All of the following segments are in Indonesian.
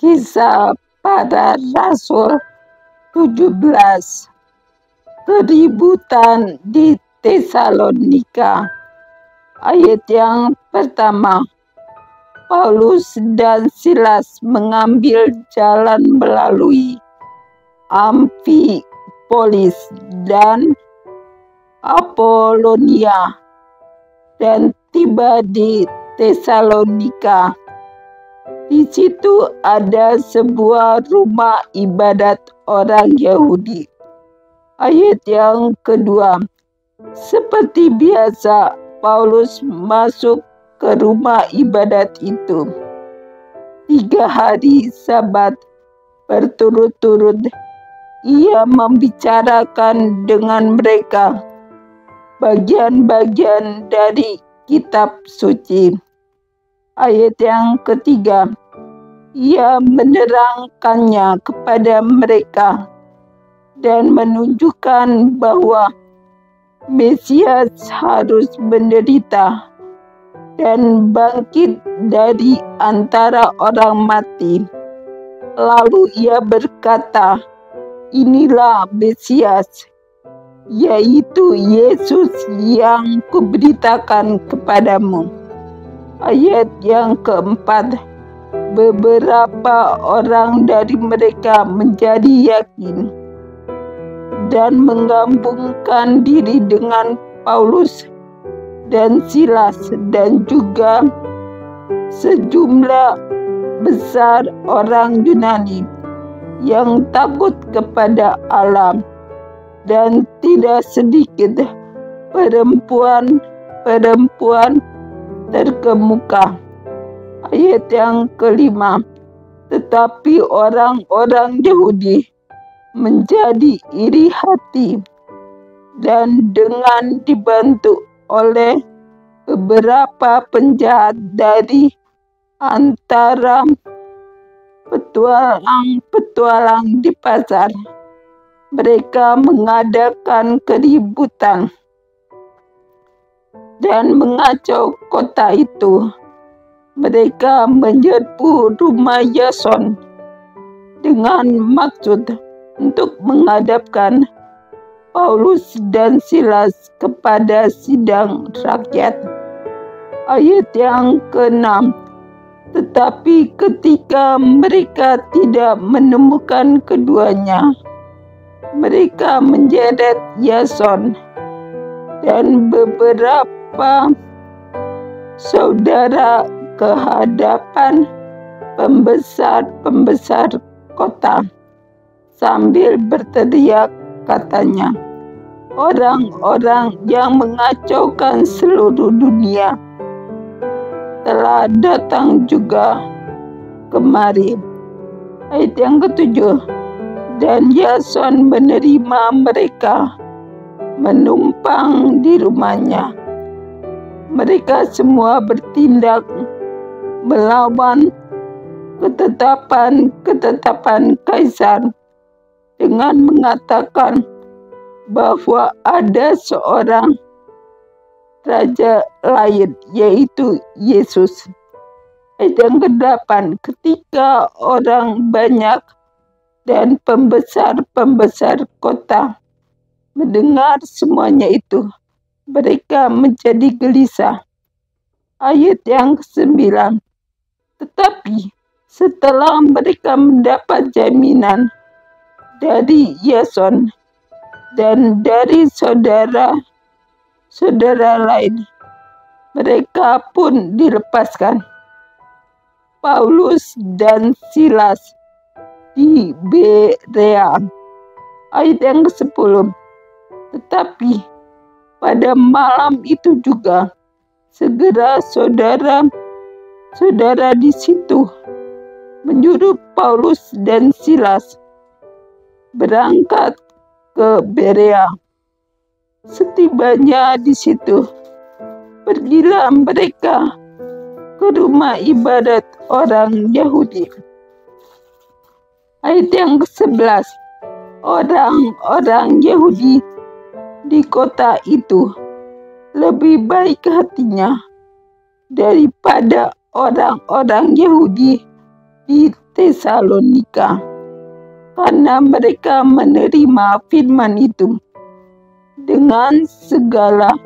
Kisah Para Rasul 17. Keributan di Tesalonika. Ayat yang pertama. Paulus dan Silas mengambil jalan melalui Amfipolis dan Apolonia dan tiba di Tesalonika. Di situ ada sebuah rumah ibadat orang Yahudi. Ayat yang kedua. Seperti biasa, Paulus masuk ke rumah ibadat itu. 3 hari Sabat berturut-turut ia membicarakan dengan mereka bagian-bagian dari kitab suci. Ayat yang ketiga. Ia menerangkannya kepada mereka dan menunjukkan bahwa Mesias harus menderita dan bangkit dari antara orang mati. Lalu ia berkata, inilah Mesias, yaitu Yesus yang kuberitakan kepadamu. Ayat yang keempat. Beberapa orang dari mereka menjadi yakin dan menggabungkan diri dengan Paulus dan Silas dan juga sejumlah besar orang Yunani yang takut kepada Allah, dan tidak sedikit perempuan terkemuka. Ayat yang kelima. Tetapi orang-orang Yahudi menjadi iri hati dan dengan dibantu oleh beberapa penjahat dari antara petualang di pasar, mereka mengadakan keributan dan mengacau kota itu. Mereka menyerbu rumah Yason dengan maksud untuk menghadapkan Paulus dan Silas kepada sidang rakyat. Ayat yang ke-6. Tetapi ketika mereka tidak menemukan keduanya, mereka menyeret Yason dan beberapa saudara ke hadapan pembesar kota sambil berteriak, katanya, orang-orang yang mengacaukan seluruh dunia telah datang juga kemari. Ayat yang ke-7. Dan Yason menerima mereka menumpang di rumahnya. Mereka semua bertindak melawan ketetapan Kaisar dengan mengatakan bahwa ada seorang raja lain, yaitu Yesus. Ayat yang ke-8. Ketika orang banyak dan pembesar kota mendengar semuanya itu, mereka menjadi gelisah. Ayat yang ke-9. Tetapi setelah mereka mendapat jaminan dari Yason dan dari saudara lain, mereka pun dilepaskan. Paulus dan Silas di Berea. Ayat yang ke-10. Tetapi pada malam itu juga segera saudara di situ menyuruh Paulus dan Silas berangkat ke Berea. Setibanya di situ, pergilah mereka ke rumah ibadat orang Yahudi. Ayat yang ke-11. Orang-orang Yahudi di kota itu lebih baik hatinya daripada orang-orang Yahudi di Tesalonika, karena mereka menerima firman itu dengan segala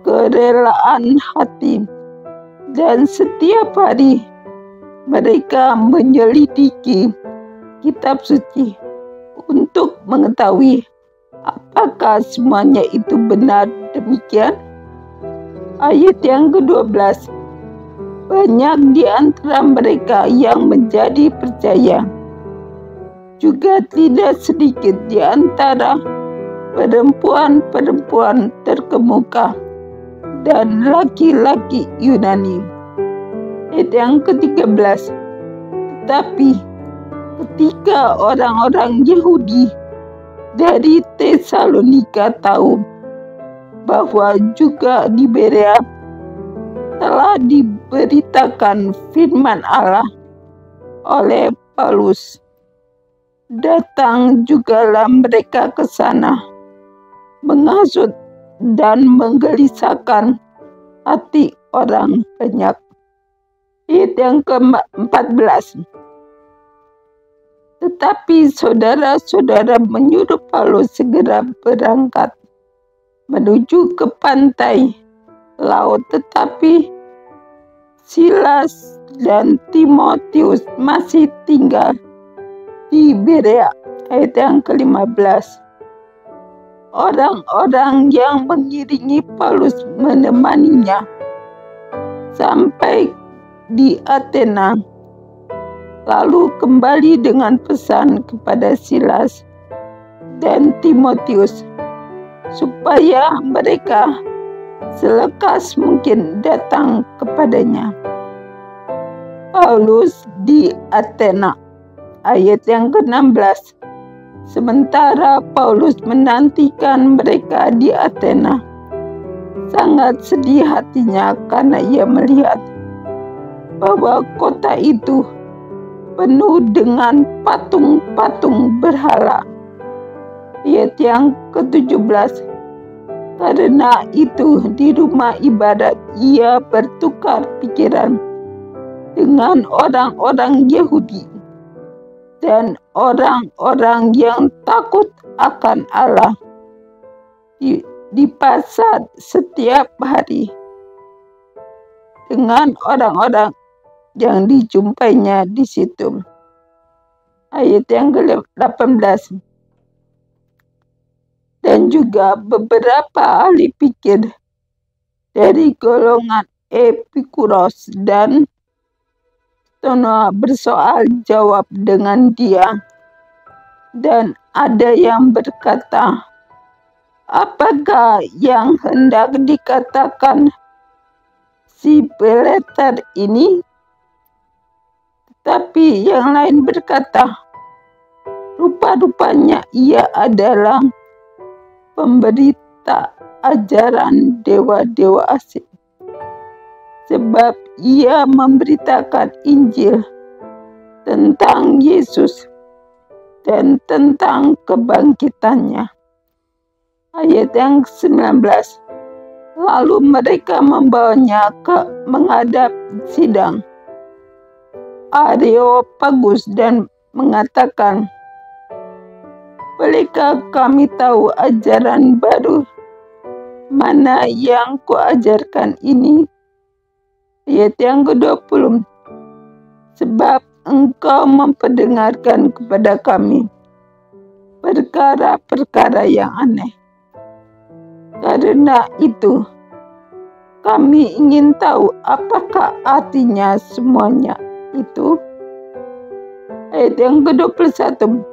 kerelaan hati, dan setiap hari mereka menyelidiki kitab suci untuk mengetahui apakah semuanya itu benar demikian. Ayat yang ke-12, banyak di antara mereka yang menjadi percaya, juga tidak sedikit di antara perempuan-perempuan terkemuka dan laki-laki Yunani. Ayat yang ke-13, tetapi ketika orang-orang Yahudi dari Tesalonika tahu bahwa juga di Berea telah diberitakan firman Allah oleh Paulus, datang jugalah mereka ke sana, menghasut dan menggelisahkan hati orang banyak. Ayat yang ke-14, tetapi saudara-saudara menyuruh Paulus segera berangkat menuju ke pantai laut, tetapi Silas dan Timotius masih tinggal di Berea. Ayat yang ke-15, orang-orang yang mengiringi Paulus menemaninya sampai di Athena, lalu kembali dengan pesan kepada Silas dan Timotius supaya mereka selekas mungkin datang kepadanya. Paulus di Athena. Ayat yang ke-16, sementara Paulus menantikan mereka di Athena, sangat sedih hatinya karena ia melihat bahwa kota itu penuh dengan patung-patung berhala. Ayat yang ke-17, karena itu di rumah ibadat ia bertukar pikiran dengan orang-orang Yahudi dan orang-orang yang takut akan Allah di pasar setiap hari dengan orang-orang yang dijumpainya di situ. Ayat yang ke-18, dan juga beberapa ahli pikir dari golongan Epikuros dan Stoa bersoal jawab dengan dia, dan ada yang berkata, apakah yang hendak dikatakan si Peleter ini? Tapi yang lain berkata, rupa-rupanya ia adalah pemberita ajaran dewa-dewa asing, sebab ia memberitakan Injil tentang Yesus dan tentang kebangkitannya. Ayat yang 19, lalu mereka membawanya menghadap sidang Areopagus dan mengatakan, bolehkah kami tahu ajaran baru mana yang kuajarkan ini? Ayat yang ke-20, sebab engkau memperdengarkan kepada kami perkara-perkara yang aneh. Karena itu kami ingin tahu apakah artinya semuanya itu. Ayat yang ke-21,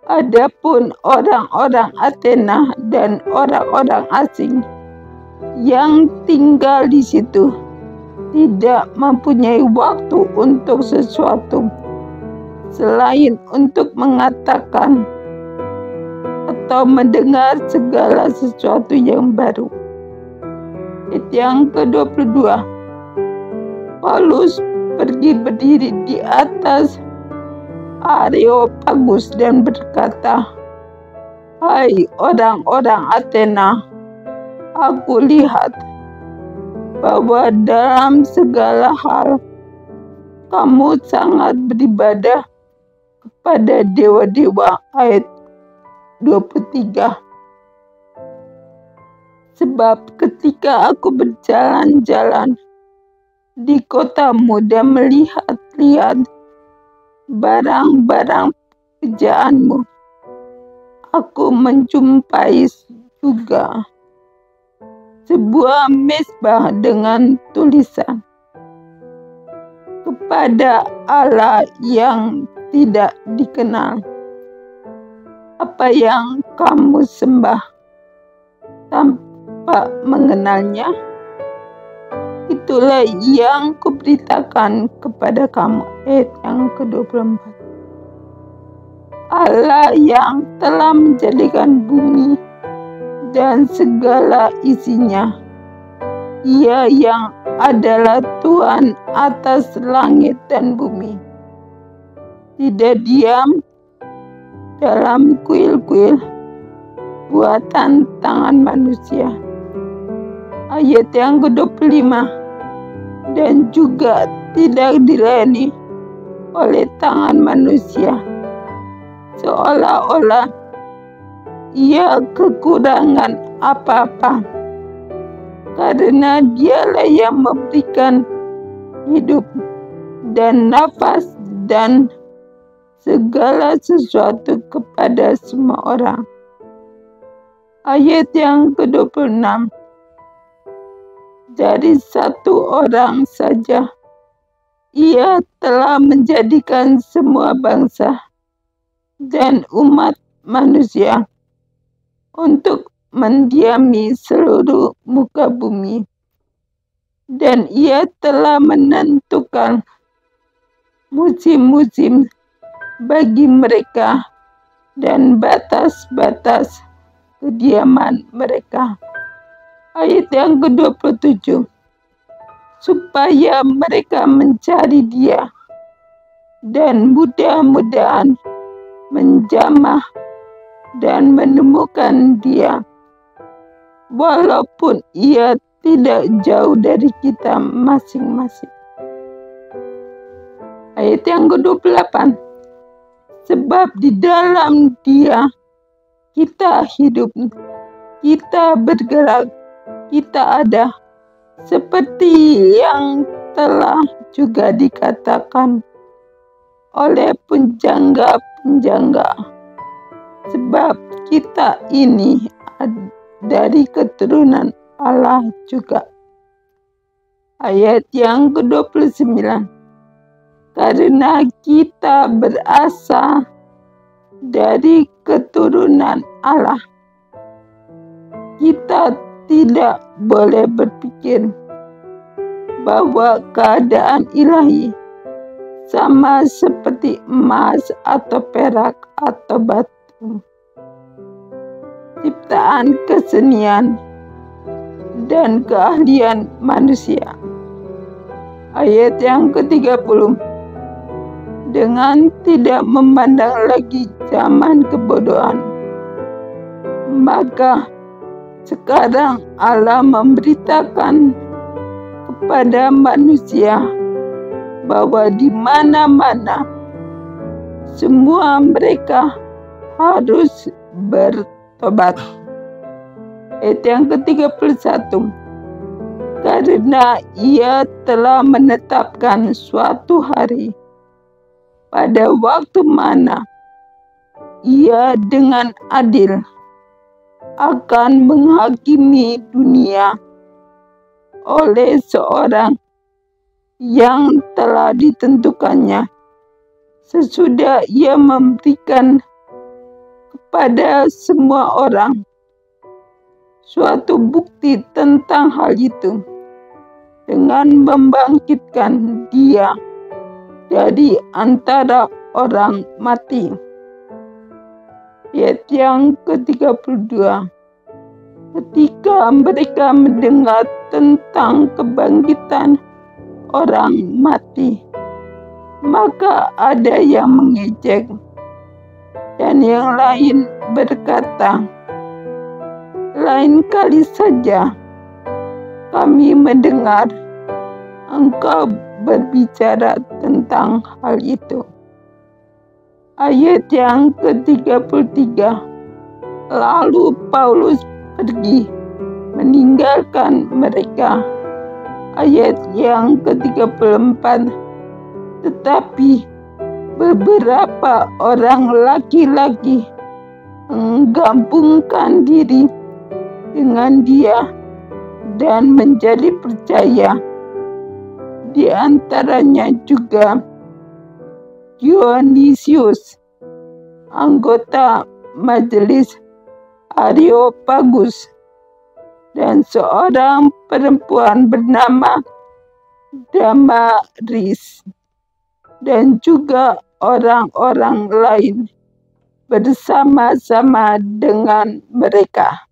adapun orang-orang Athena dan orang-orang asing yang tinggal di situ tidak mempunyai waktu untuk sesuatu selain untuk mengatakan atau mendengar segala sesuatu yang baru. Ayat yang ke-22, Paulus pergi berdiri di atas Areopagus dan berkata, hai orang-orang Athena, aku lihat bahwa dalam segala hal kamu sangat beribadah kepada dewa-dewa. Ayat 23. Sebab ketika aku berjalan-jalan di kotamu dan melihat-lihat barang-barang pekerjaanmu, aku menjumpai juga sebuah mezbah dengan tulisan, kepada Allah yang tidak dikenal. Apa yang kamu sembah tanpa mengenalnya, itulah yang kuberitakan kepada kamu. Ayat yang ke-24. Allah yang telah menjadikan bumi dan segala isinya, Ia yang adalah Tuhan atas langit dan bumi, tidak diam dalam kuil-kuil buatan tangan manusia. Ayat yang ke-25. Dan juga tidak dilayani oleh tangan manusia, seolah-olah ia kekurangan apa-apa, karena Dialah yang memberikan hidup dan nafas dan segala sesuatu kepada semua orang. Ayat yang ke-26. Dari satu orang saja Ia telah menjadikan semua bangsa dan umat manusia untuk mendiami seluruh muka bumi, dan Ia telah menentukan musim-musim bagi mereka dan batas-batas kediaman mereka. Ayat yang ke-27. Supaya mereka mencari Dia dan mudah-mudahan menjamah dan menemukan Dia, walaupun Ia tidak jauh dari kita masing-masing. Ayat yang ke-28. Sebab di dalam Dia kita hidup, kita bergerak, kita ada, seperti yang telah juga dikatakan oleh penjangga-penjangga. Sebab kita ini dari keturunan Allah juga. Ayat yang ke-29. Karena kita berasal dari keturunan Allah, kita tidak boleh berpikir bahwa keadaan ilahi sama seperti emas atau perak atau batu, ciptaan kesenian dan keahlian manusia. Ayat yang ke-30. Dengan tidak memandang lagi zaman kebodohan, maka sekarang Allah memberitakan kepada manusia bahwa di mana-mana semua mereka harus bertobat. Ayat yang ke-31. Karena Ia telah menetapkan suatu hari pada waktu mana Ia dengan adil akan menghakimi dunia oleh seorang yang telah ditentukannya, sesudah Ia memberikan kepada semua orang suatu bukti tentang hal itu, dengan membangkitkan Dia dari antara orang mati. Ayat yang ke-32. Ketika mereka mendengar tentang kebangkitan orang mati, maka ada yang mengejek, dan yang lain berkata, lain kali saja kami mendengar engkau berbicara tentang hal itu. Ayat yang ke-33, lalu Paulus pergi meninggalkan mereka. Ayat yang ke-34, tetapi beberapa orang laki-laki menggabungkan diri dengan dia dan menjadi percaya. Di antaranya juga Dionysius, anggota majelis Areopagus, dan seorang perempuan bernama Damaris, dan juga orang-orang lain bersama-sama dengan mereka.